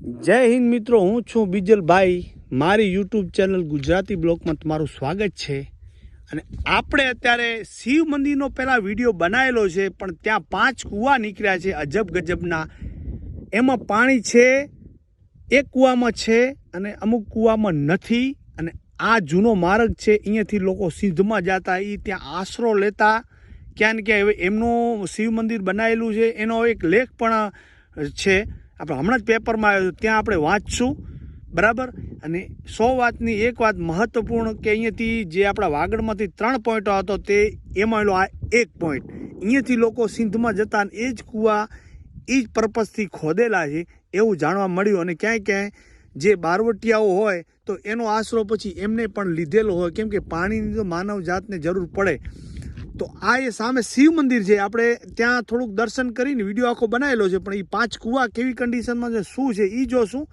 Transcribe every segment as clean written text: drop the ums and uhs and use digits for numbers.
જય હિન્દ મિત્રો, હું છું બીજલભાઈ. મારી યુટ્યુબ ચેનલ ગુજરાતી બ્લોગમાં તમારું સ્વાગત છે. અને આપણે અત્યારે શિવ મંદિરનો પહેલાં વિડીયો બનાવેલો છે, પણ ત્યાં 5 કૂવા નીકળ્યા છે અજબ ગજબના. એમાં પાણી છે, એક કૂવામાં છે અને અમુક કૂવામાં નથી. અને આ જૂનો માર્ગ છે, અહીંયાથી લોકો સિદ્ધમાં જતા, એ ત્યાં આશરો લેતા ક્યાં ને ક્યાં. હવે એમનું શિવ મંદિર બનાવેલું છે, એનો એક લેખ પણ છે, આપણે હમણાં જ પેપરમાં આવ્યો, ત્યાં આપણે વાંચશું બરાબર. અને 100 વાતની એક વાત મહત્વપૂર્ણ કે અહીંયાથી જે આપણા વાગડમાંથી 3 પોઈન્ટો હતો તે એમાં આ એક પોઈન્ટ, અહીંયાથી લોકો સિંધમાં જતા અને એ જ કૂવા એ જ પર્પઝથી ખોદેલા છે એવું જાણવા મળ્યું. અને ક્યાંય ક્યાંય જે બારવટિયાઓ હોય તો એનો આશરો પછી એમને પણ લીધેલો હોય, કેમ કે પાણીની તો માનવ જાતને જરૂર પડે. તો આ એ સામે શિવ મંદિર છે, આપણે ત્યાં થોડુંક દર્શન કરીને વિડીયો આખો બનાવેલો છે, પણ એ 5 કૂવા કેવી કન્ડિશનમાં છે, શું છે એ જોશું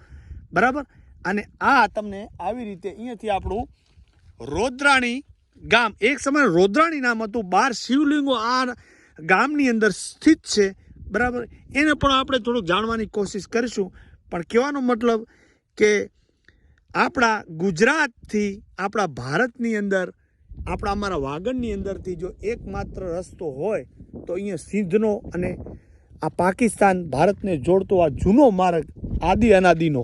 બરાબર. અને આ તમને આવી રીતે અહીંયાથી આપણું રોદ્રાણી ગામ, એક સમય રોદ્રાણી નામ હતું, 12 શિવલિંગો આ ગામની અંદર સ્થિત છે બરાબર. એને પણ આપણે થોડુંક જાણવાની કોશિશ કરીશું. પણ કહેવાનો મતલબ કે આપણા ગુજરાતથી આપણા ભારતની અંદર, આપણા અમારા વાગડની અંદરથી જો એકમાત્ર રસ્તો હોય તો અહીંયા સિંધનો અને આ પાકિસ્તાન ભારતને જોડતો આ જૂનો માર્ગ આદિ અનાદિનો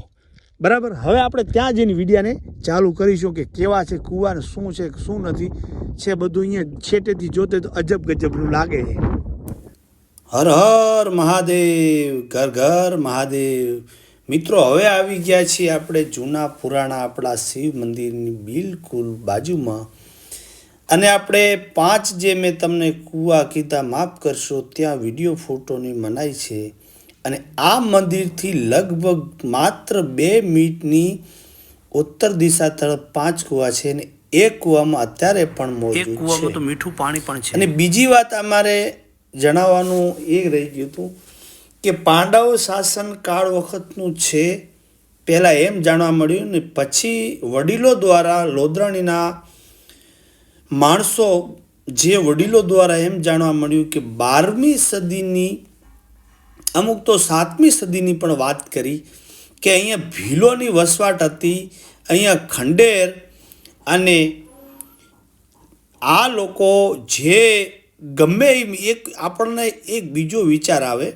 બરાબર. હવે આપણે ત્યાં જઈને વિડીયાને ચાલુ કરીશું કે કેવા છે કૂવાને, શું છે શું નથી છે, બધું અહીંયા છેટેથી જોતે તો અજબ ગજબનું લાગે છે. હર હર મહાદેવ, ઘર ઘર મહાદેવ. મિત્રો, હવે આવી ગયા છીએ આપણે જૂના પુરાણા આપણા શિવ મંદિરની બિલકુલ બાજુમાં. અને આપણે 5 જે મેં તમને કૂવા કીધા, માફ કરશો, ત્યાં વિડીયો ફોટોની મનાઈ છે. અને આ મંદિરથી લગભગ માત્ર 2 મિનિટની ઉત્તર દિશા તરફ 5 કૂવા છે. અને એક કૂવામાં અત્યારે પણ મોજૂદ છે, તો મીઠું પાણી પણ છે. અને બીજી વાત અમારે જણાવવાનું એ રહી ગયું હતું કે પાંડવ શાસન કાળ વખતનું છે, પહેલાં એમ જાણવા મળ્યું. ને પછી વડીલો દ્વારા, લોદ્રાણીના માણસો, જે વડીલો દ્વારા એમ જાણવા મળ્યું કે 12મી સદીની, અમુક તો 7મી સદીની પણ વાત કરી કે અહીંયા ભીલોની વસવાટ હતી, અહીંયા ખંડેર. અને આ લોકો જે ગમે એક આપણને એક બીજો વિચાર આવે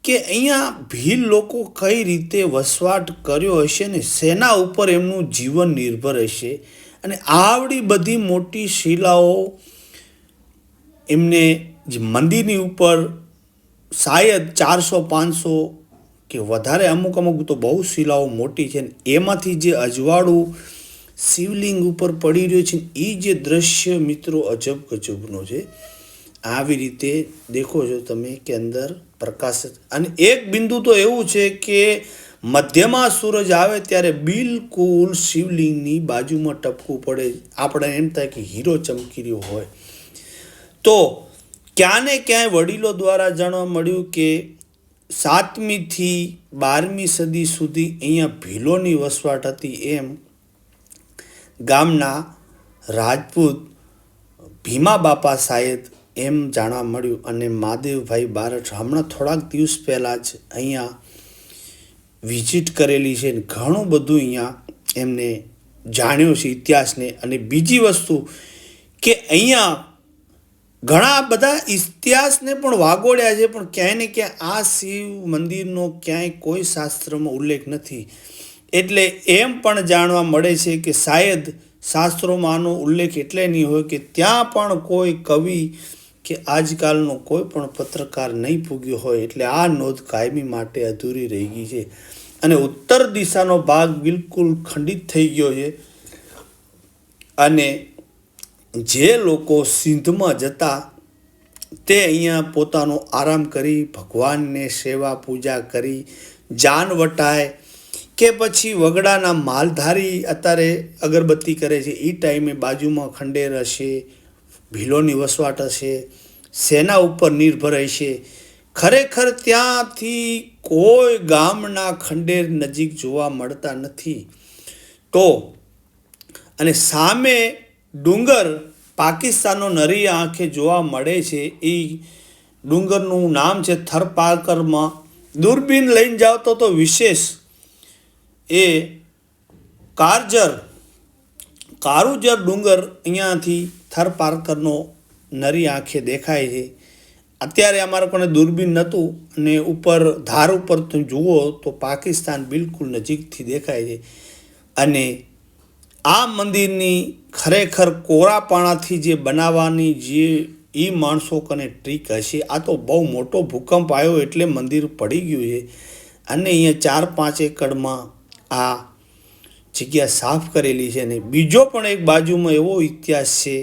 કે અહીંયા ભીલ લોકો કઈ રીતે વસવાટ કર્યો હશે ને શેના ઉપર એમનું જીવન નિર્ભર હશે. અને આવડી બધી મોટી શિલાઓ એમને જે મંદિરની ઉપર શાયદ 400-500 કે વધારે, અમુક તો બહુ શિલાઓ મોટી છે, ને એમાંથી જે અજવાળું શિવલિંગ ઉપર પડી રહ્યું છે, એ જે દ્રશ્ય મિત્રો અજબ ગજબનો છે. આવી રીતે દેખો છો તમે કે અંદર પ્રકાશ. અને એક બિંદુ તો એવું છે કે મધ્યમાં સૂરજ આવે ત્યારે બિલકુલ શિવલિંગની બાજુમાં ટપકવું પડે, આપણે એમ થાય કે હીરો ચમકી રહ્યો હોય. તો ક્યાં ને ક્યાંય વડીલો દ્વારા જાણવા મળ્યું કે 7મી થી 12મી સદી સુધી અહીંયા ભીલોની વસવાટ હતી. એમ ગામના રાજપૂત ભીમા બાપા શાયદ એમ જાણવા મળ્યું. અને મહાદેવભાઈ બારઠ હમણાં થોડાક દિવસ પહેલાં જ અહીંયા વિઝિટ કરેલી છે, ને ઘણું બધું અહીંયા એમને જાણ્યું છે ઇતિહાસને. અને બીજી વસ્તુ કે અહીંયા ઘણા બધા ઇતિહાસને પણ વાગોળ્યા છે, પણ ક્યાંય ને ક્યાંય આ શિવ મંદિરનો ક્યાંય કોઈ શાસ્ત્રમાં ઉલ્લેખ નથી. એટલે એમ પણ જાણવા મળે છે કે શાયદ શાસ્ત્રોમાં આનો ઉલ્લેખ એટલે નહીં હોય કે ત્યાં પણ કોઈ કવિ કે આજકાલનો કોઈ પણ પત્રકાર નહીં પૂગ્યો હોય, એટલે આ નોંધ કાયમી માટે અધૂરી રહી ગઈ છે. અને ઉત્તર દિશાનો ભાગ બિલકુલ ખંડિત થઈ ગયો છે. અને જે લોકો સિંધમાં જતા તે અહીંયા પોતાનો આરામ કરી, ભગવાનને સેવા પૂજા કરી, જાન વટાય કે પછી વગડાના માલધારી અત્યારે અગરબત્તી કરે છે, એ ટાઈમે બાજુમાં ખંડેર હશે, ભીલોની વસવાટ હશે, સેના ઉપર નિર્ભર હશે. ખરેખર ત્યાંથી કોઈ ગામના ખંડેર નજીક જોવા મળતા નથી. તો અને સામે ડુંગર પાકિસ્તાનનો નરી આંખે જોવા મળે છે, એ ડુંગરનું નામ છે થરપારકરમાં. દૂરબીન લઈને જાઓ તો વિશેષ એ કારુજર ડુંગર અહીંયાથી થર પાર્કરનો નરી આંખે દેખાય છે. અત્યારે અમારા કોને દૂરબીન નહોતું અને ઉપર ધાર ઉપર તમે જુઓ તો પાકિસ્તાન બિલકુલ નજીકથી દેખાય છે. અને આ મંદિરની ખરેખર કોરા પાણાથી જે બનાવવાની જે એ માણસો કને ટ્રીક હશે. આ તો બહુ મોટો ભૂકંપ આવ્યો એટલે મંદિર પડી ગયું છે. અને અહીંયા 4-5 એકડમાં આ જગ્યા સાફ કરેલી છે. અને બીજો પણ એક બાજુમાં એવો ઇતિહાસ છે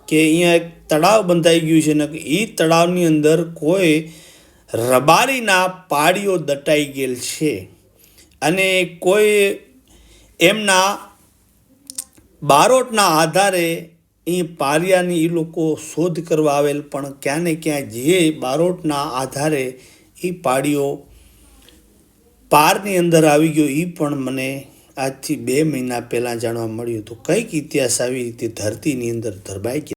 કે અહીંયા એક તળાવ બંધાઈ ગયું છે ને એ તળાવની અંદર કોઈ રબારીના પાડીઓ દટાઈ ગયેલ છે. અને કોઈ એમના બારોટના આધારે એ પારિયાની એ લોકો શોધ કરવા આવેલ, પણ ક્યાં ને ક્યાં જે બારોટના આધારે એ પાડીઓ પારની અંદર આવી ગયો એ પણ મને આજથી 2 મહિના પહેલાં જાણવા મળ્યું હતું. કંઈક ઇતિહાસ આવી રીતે ધરતીની અંદર ધરબાઈ ગયા.